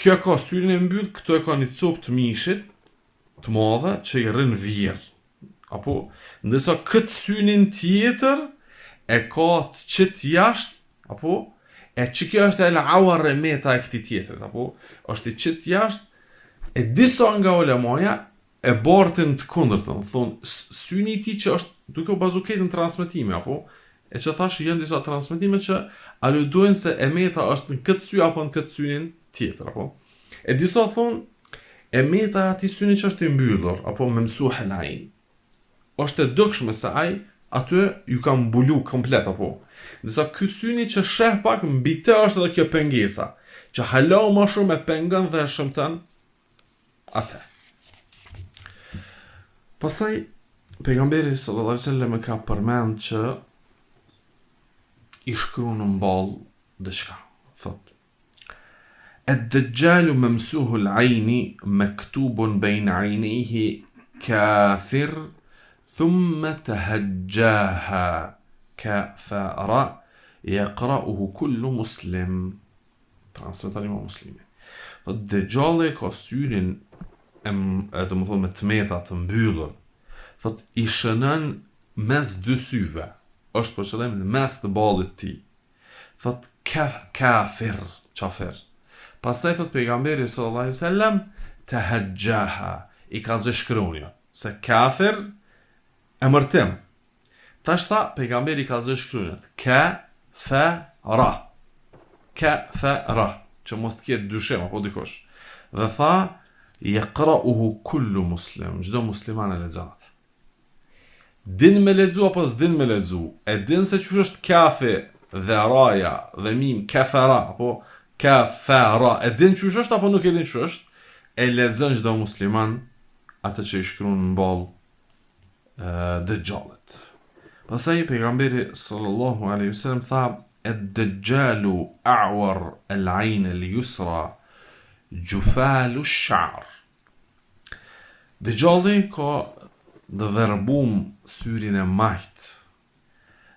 Kjo ka syrin e mbyll, këto e ka një copë të mishit të madhe që i rrin vjerë. Apo ndërsa këtë synin tjetër e ka të qit jashtë, apo e që kjo është e l'awar e meta e këti tjetërit, apo është i qit jashtë, e disa nga ulemaja e bartin të kundërtën, thonë syni i tij që është duke u bazuar në transmetime, apo e që thash janë disa transmetime që aludojnë se e meta është në këtë sy apo në këtë synin tjetër, apo e disa thonë e meta ati syni që është i mbyllur, apo me mësuh el ain, është e dukshme se ai aty ju ka mbulu komplet, apo ndërsa ky syni që sheh pak mbi të është edhe kjo pengesa që hala më shumë e pengon dhe e shëmton atë. Pastaj pejgamberi sallallahu alaihi wasallam ka përmend që i shkruan në mball diçka. Thot: "Ad-dajjalu mamsuhu al-'ayni maktubun bayna 'aynayhi kafir thumma tahajjaha kafara yaqra'uhu kullu muslim." Transmeton Imam Muslimi. Thot dajjalli ka syrin do më thonë me të meta të mbyllur. Thot i shënën mes dy syve. Është për qëllim në mes të ballit ti. Thot kafir, qafir. Pastaj thot pejgamberi sallallahu alaihi wasallam tahajjaha, i ka zëshkronja. Se kafir emërtim. Tash tha pejgamberi ka zëshkronja. Kafara. Kafara. Që mos të ketë dyshim apo dikush. Dhe tha yaqra'uhu kullu muslim, çdo musliman e lexon. Din me lexu apo s'din me lexu, e din se çush është kafe dhe raja dhe mim kafara apo kafara, e din çush është apo nuk e din çush është, e lexon çdo musliman atë që i shkruan në mball dëgjallit. Pastaj pejgamberi sallallahu alaihi wasallam tha ad-dajjalu a'war al-'ayn al-yusra gjufalu sha'r. Dëgjalli ka dhe verbum syrin e majt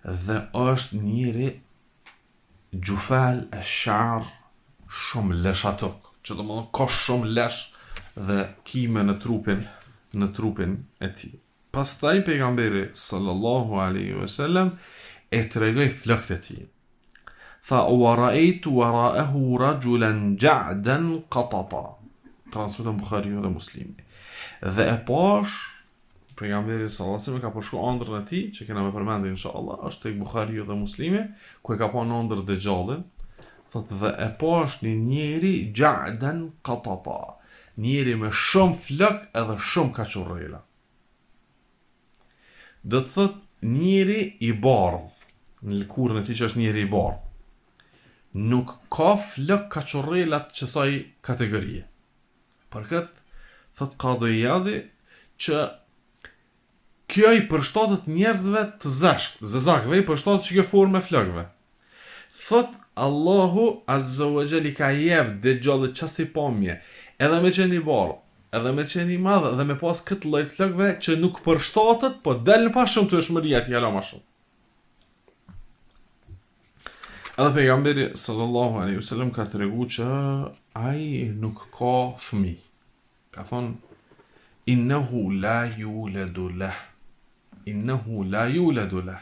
dhe është njëri gjufal e sha'r shumë lesh atok, që do më ka shumë lesh dhe kime në trupin e ti. Pastaj pejgamberi sallallahu alaihi wasallam e tregoi flokët e tij. Tha wa ra'aytu wara'ahu rajulan ja'dan qatata. Transmeton Buhariu dhe Muslimi. Dhe e pash pejgamberi sallallahu alaihi wasallam ka përshku ëndrrën e tij, që kena me përmendur inshallah, është tek Buhariu dhe Muslimi, ku e ka pa në ëndër dëgjallin. Thotë dhe e pash një njeri ja'dan qatata. Njeri me shumë flok edhe shumë kaqurrela. Do të thotë njeri i bardh, në lëkurën e tij që është njeri i bardh. Nuk ka flok kaqurrelat qësaj kategorie. Për këtë, thot Qadi Iyadi, që kjo i përshtatet njerëzve të zezakve, i përshtatet që kjo formë e flokve. Thot Allahu Azza wa Jalla ka jep dëgjallit qasi pamje, edhe me qenë i bardh, edhe me qenë i madh, edhe me pas këtë lloj flokve që nuk përshtatet, po del pa shumë të shmëria ti hala më shumë. Edhe pejgamberi sallallahu alaihi wasallam ka treguar që ai nuk ka fëmijë. Ka thonë innahu la yuladu lah. Innahu la yuladu lah.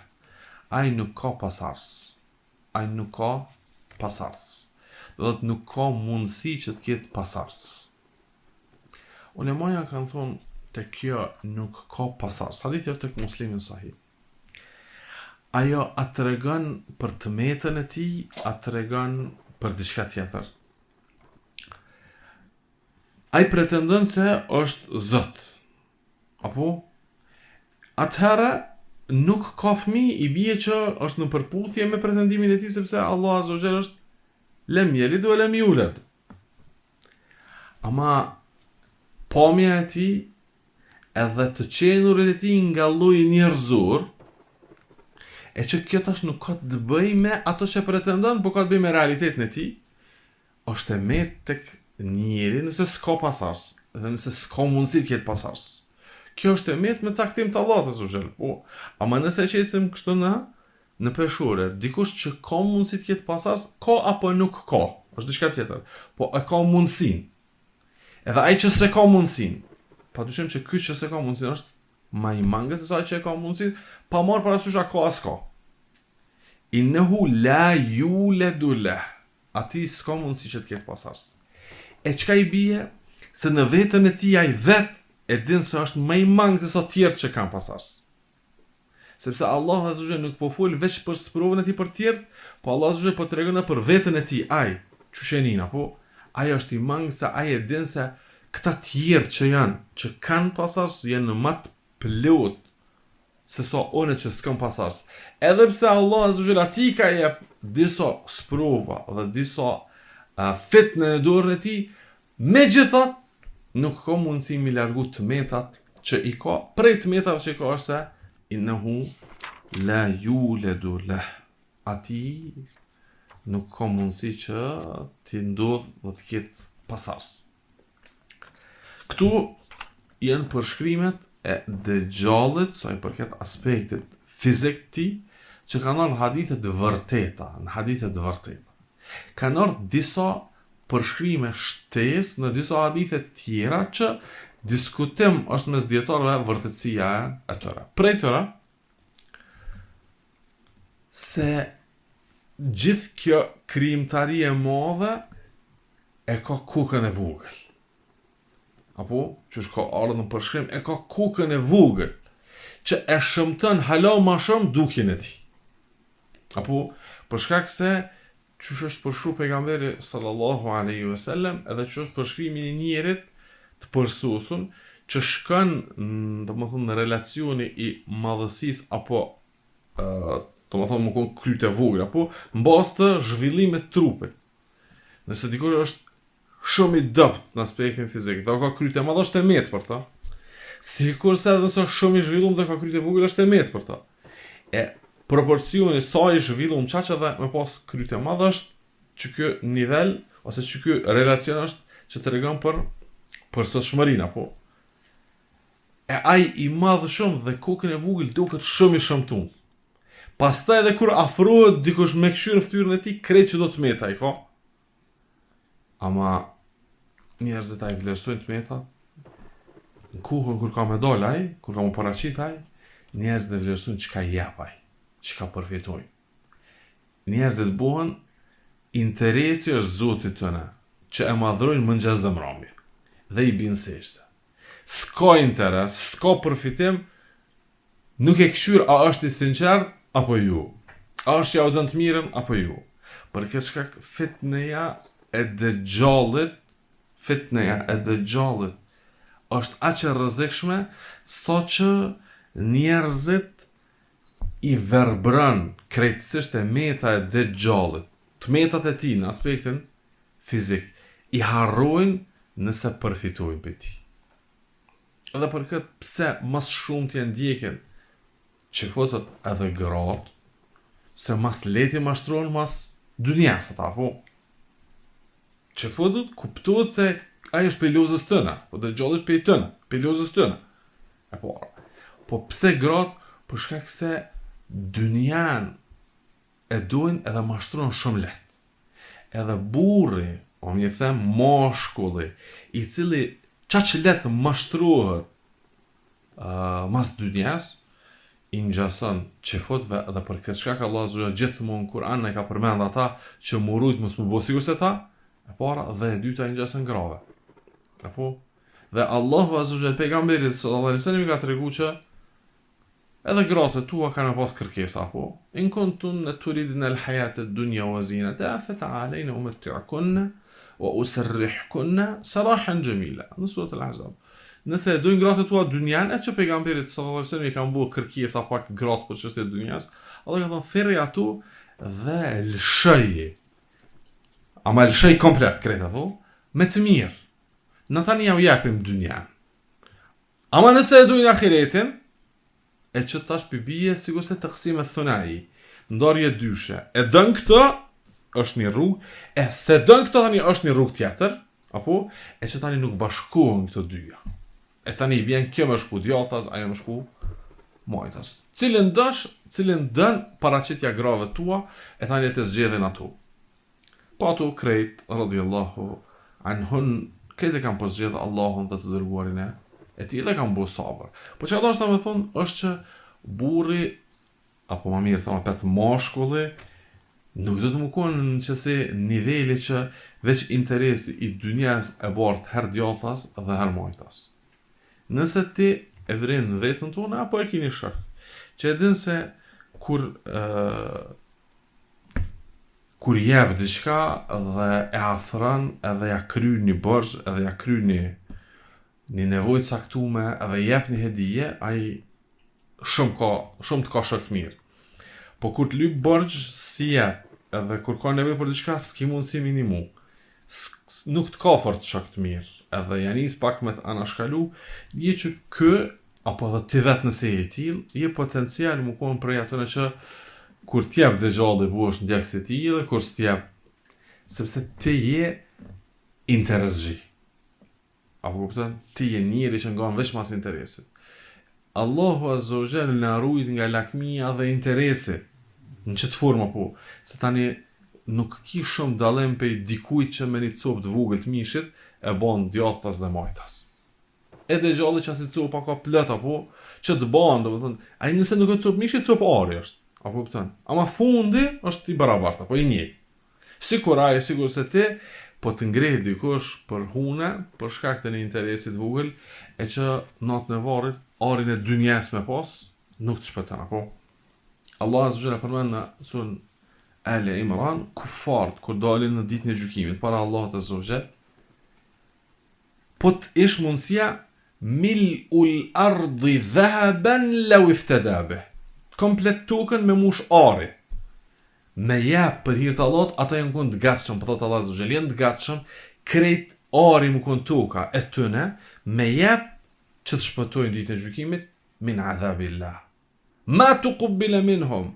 Ai nuk ka pasardhës. Ai nuk ka pasardhës. Do të thotë nuk ka mundësi që të ketë pasardhës. Ulemaja kanë thonë te kjo nuk ka pasardhës. Hadithi është tek Muslimi sahih. Ajo atë tregon për të metën e tij, atë tregon për diçka tjetër. Ai pretendon se është Zot. Apo atëherë nuk ka fëmijë, i bie që është në përputhje me pretendimin e tij, sepse Allah Azza wa Jalla është lem yelid wa lem yulad. Ama pamja e tij edhe të qenurit e tij nga lloji njerëzor, e që kjo tash nuk ka të bëj me ato që pretendon, po ka të bëj me realitetin e tij, është e met tek njeri nëse s'ka pasardhës, dhe nëse s'ka mundësi të ketë pasardhës. Kjo është e met me caktim të Allahut Azza wa Jalla. Po, ama nëse qesim kështu në peshore, dikush që ka mundësi të ketë pasardhës, ka apo nuk ka? është diçka tjetër. Po e ka mundësinë. Edhe ai që s'e ka mundësinë, padyshim që ky që s'e ka mundësinë është më i mangët se ai që e ka mundësinë, pa marrë parasysh a ka as ka. Innehu la yuledu lah. Ati s'ka mundësi që të ketë pasardhës. E çka i bie? Se në vetën e tij ai vet e din se është më i mangët se sa tjerë që kanë pasardhës. Sepse Allah azza wa jalla nuk po fol veç për sprovën e tij për tjerë, po Allah azza wa jalla po tregon për veten e tij, ai, çushenin apo ai është i mangët se ai e din se këta tjerë që kanë pasardhës janë më të plot se sa one që s'kan pasardhës. Edhe pse Allah azza wa jalla ati ka jep disa sprova dhe disa fitnë në dorën e tij, megjithatë nuk ka mundësi mi largu tmetat që i ka, prej tmetave që i ka është se innehu la yuledu lah. Ati nuk ka mundësi që ti ndodh dhe të ketë pasardhës. Këtu janë përshkrimet e Dejjalit sa i përket aspektit fizik të tij, që kanë ardhur në hadithe të vërteta. Kanë ardhur disa përshkrime shtesë në disa hadithe tjera që diskutim është mes dietarëve vërtetësia e tyre. Prej tyre se gjithë kjo krijimtari e madhe e ka kukën e vogël. Apo që ka ardhur në përshkrim e ka kukën e vogël që e shëmton hala më shumë dukjen e tij. Apo për shkak se çush është përshkruar pejgamberi sallallahu alaihi wasallam, edhe që është përshkrimi i njerit të përsosur që shkon në relacioni i madhësisë apo më kon kryte vogël apo mbas të zhvillimit të trupit. Nëse dikush është shumë i dopt në aspektin fizik, dhe ka kryte madhe është e met për ta. Sikurse edhe nëse është shumë i zhvilluar dhe ka kryte vogël është e met për ta. E proporcioni sa i zhvilluar çaqë dhe me pas kryte madhe është që ky nivel ose që ky relacion është që tregon për sëshmërinë apo. E ai i madh shumë dhe kokën e vogël duket shumë i shëmtuar. Pastaj edhe kur afrohet dikush me këshyrë në fytyrën e tij, krejt që do të meta i ka. Ama njerëzit ai vlerësojnë të meta. Në kohën kur ka me dal ai, kur ka më paraqit ai, njerëzit e vlerësojnë çka jep ai, çka përfitojnë. Njerëzit bëhen interesi është Zotit tëne, që e madhrojnë mëngjes dhe mbrëmje. Dhe i bin seshte. S'ka interes, s'ka përfitim, nuk e këshyr a është i sinqert apo ju. A është ja u dën të mirën apo ju. Për këtë shkak fitneja e Dejjalit është aq e rrezikshme sa që njerëzit i verbron krejtësisht e meta e Dejjalit, të metat e tij në aspektin fizik, i harrojnë nëse përfitojnë për ti. Edhe për këtë pse mas shumë t'je ndjekin që fotët edhe gratë, se mas leti mashtrohen mas dynjas ata, po. Që fotët kuptohet se ai është për lozës tëna, po Dejjalli është për tëna, për lozës tëna. Po pse gratë? Për shkak se dynjan e dojnë edhe mashtrohen shumë lehtë. Edhe burri, o më them mashkulli, i cili qaq letë mashtrohet mas dynjas, i ngjason çefotve dhe për këtë shkak Allah azza gjithmonë në Kur'an e ka përmend ata që murujt mos më bëu sikur se ta, e para dhe e dyta i ngjason grave. Apo dhe Allahu azza pejgamberit sallallahu alaihi wasallam ka treguar që edhe gratë tua kanë pas kërkesa apo in kuntum turidna al-hayata ad-dunya wa zinataha fata'alayna umatti'kunna wa usarrihkunna sarahan jamila. Në sura al-Ahzab. Nëse dojnë gratë tua dynjan, e që pejgamberit sallallahu alaihi wasallam i kanë bërë kërkesa pak gratë për çështën e dynjas, Allah ka thënë thirrje atu dhe lëshëje. Ama lëshëj komplet krejt ato me të mirë. Në tani ja u japim dynjan. Ama nëse e dojnë ahiretin, e që tash përbije sikur se taqsim thunai, ndarje dyshe. E dën këtë është një rrugë, e se dën këtë tani është një rrugë tjetër, apo e që tani nuk bashkohen këto dyja. E tani i bjen kjo më shku djathas, ajo më shku majtas. Cilën dën paraqitja grave tua, e tani të zgjedhin ato. Po ato krejt, radhiyallahu anhun, këtë e kanë përzgjedhë Allahun dhe të dërguarin e tij dhe kanë bërë sabër. Po që Allah është me thonë, është që burri, apo më mirë thama petë mashkulli, nuk do të më konë në qëse niveli që veç interesi i dynjas e bartë her djathas dhe her majtas. Nëse ti e vrinë në vetën tonë, apo e kini shak, që e din se kur jep diçka dhe e afran edhe ja kry një bërgj edhe ja kry një nevojë caktume edhe jep një hedije, ai shumë të ka shok mirë. Po kur të lyp bërgj si jep edhe kur ka nevojë për diçka s'ki mundësi minimu, nuk të ka fort shok të mirë edhe janis pak me të anashkalu, je që kë apo edhe ti vetë nëse je tillë, je potencial më konë prej atëne që kur t'jep dhe gjallë bu është ndjekë si ti dhe kur s'tjep, sepse ti je interesgji. Apo kupton? Ti je njeri që ngan veç mas interesit. Allahu Azza wa Jalla na rujt nga lakmia dhe interesi. Në çet formë po, se tani nuk ki shumë dallim pe dikujt që me një copë të vogël të mishit e bën djathtas dhe majtas. Edhe gjalli që asi copa ka plot apo që të bën, domethënë, ai nëse nuk ka copë mishi, copë ari është. Apo kupton? Ama fundi është i barabartë, apo i njëjtë. Sigur se ti po të ngrej dikush për hune, për shkak të një interesi të vogël, e që natën e varrit arin e dynjes me pas, nuk të shpëton, apo. Allah Azza wa Jalla përmend në surën Ali Imran, kufart kur dalin në ditën e gjykimit para Allahut Azza wa Jalla, po të ish mundësia mil'ul ardi dhahaban law iftada bih. Komplet tokën me mush ari. Me jep për hir të Allahut, ata janë kënd gatshëm, po thot Allah Azza wa Jalla, janë gatshëm krejt ari më kon toka e tyne, me jep që të shpëtojnë ditën e gjykimit min adhabillah. Ma tuqbila minhum.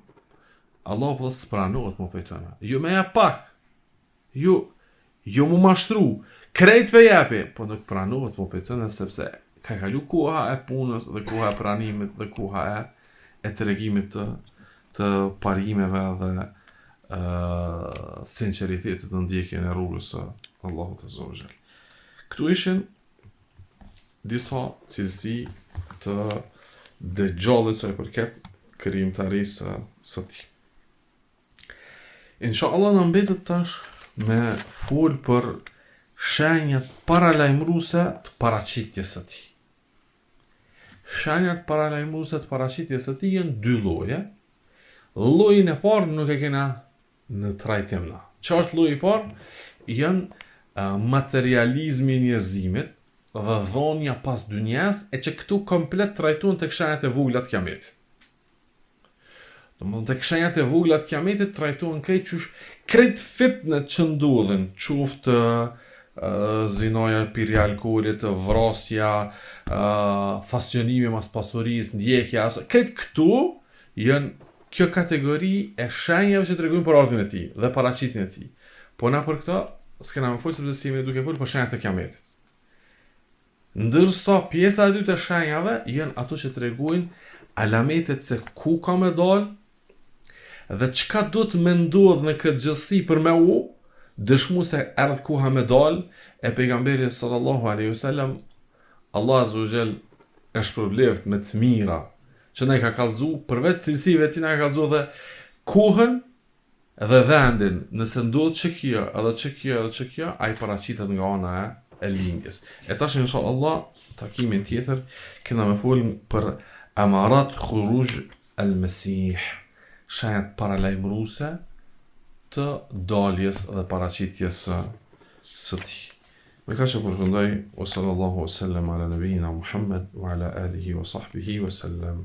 Allah po spranohet më pejtona. Jo me jep pak. Jo më mashtru. Krejt për jepi, po nuk pranohet më pejtona sepse ka kalu koha e punës dhe koha e pranimit dhe koha e tregimit të parimeve dhe sinceritetit në ndjekjen e rrugës së Allahut Azza wa Jalla. Këtu ishin disa cilësi të dëgjallit sa i përket krijimtarisë së tij. Inshallah në mbetet tash me fol për shenjat paralajmëruese të paraqitjes së tij. Shenjat paralajmëruese të paraqitjes së tij janë dy lloje. Llojin e parë nuk e kena në trajtim na. Çfarë lloji i parë? Janë materializmi i njerëzimit dhe dhonja pas dynjas, e që këtu komplet trajtohen tek shenjat e vogla të kiametit. Domethënë tek shenjat e vogla të kiametit trajtohen krejt fitnet që ndodhin, qoftë zinaja pirja alkoolit, vrasja, fascionimi mas pasurisë, ndjekja, krejt këtu janë kjo kategori e shenjave që tregojnë për ardhin e tij dhe paraqitjen e tij. Po na për këtë s'kena më fol sepse si më duke fol për shenjat e kiametit. Ndërsa pjesa e dytë e shenjave janë ato që tregojnë alametet se ku ka me dal dhe çka do të më ndodh në këtë gjësi për me u dëshmu se erdh koha me dal e pejgamberi sallallahu alaihi wasallam Allah Azza wa Jall është shpërbleft me të mira që na i ka kallëzu përveç cilësive ti na ka kallëzu dhe kohën dhe vendin, nëse ndodh që kjo ai paraqitet nga ana e lindjes. E tash inshallah takimin tjetër kena me fol për amarat khuruj al-Masih, shenjat paralajmëruese të daljes dhe paraqitjes së tij. Me kaq që përfundoj, wa sallallahu wa sallam ala nabiyina Muhammad wa ala alihi wa sahbihi wa sallam.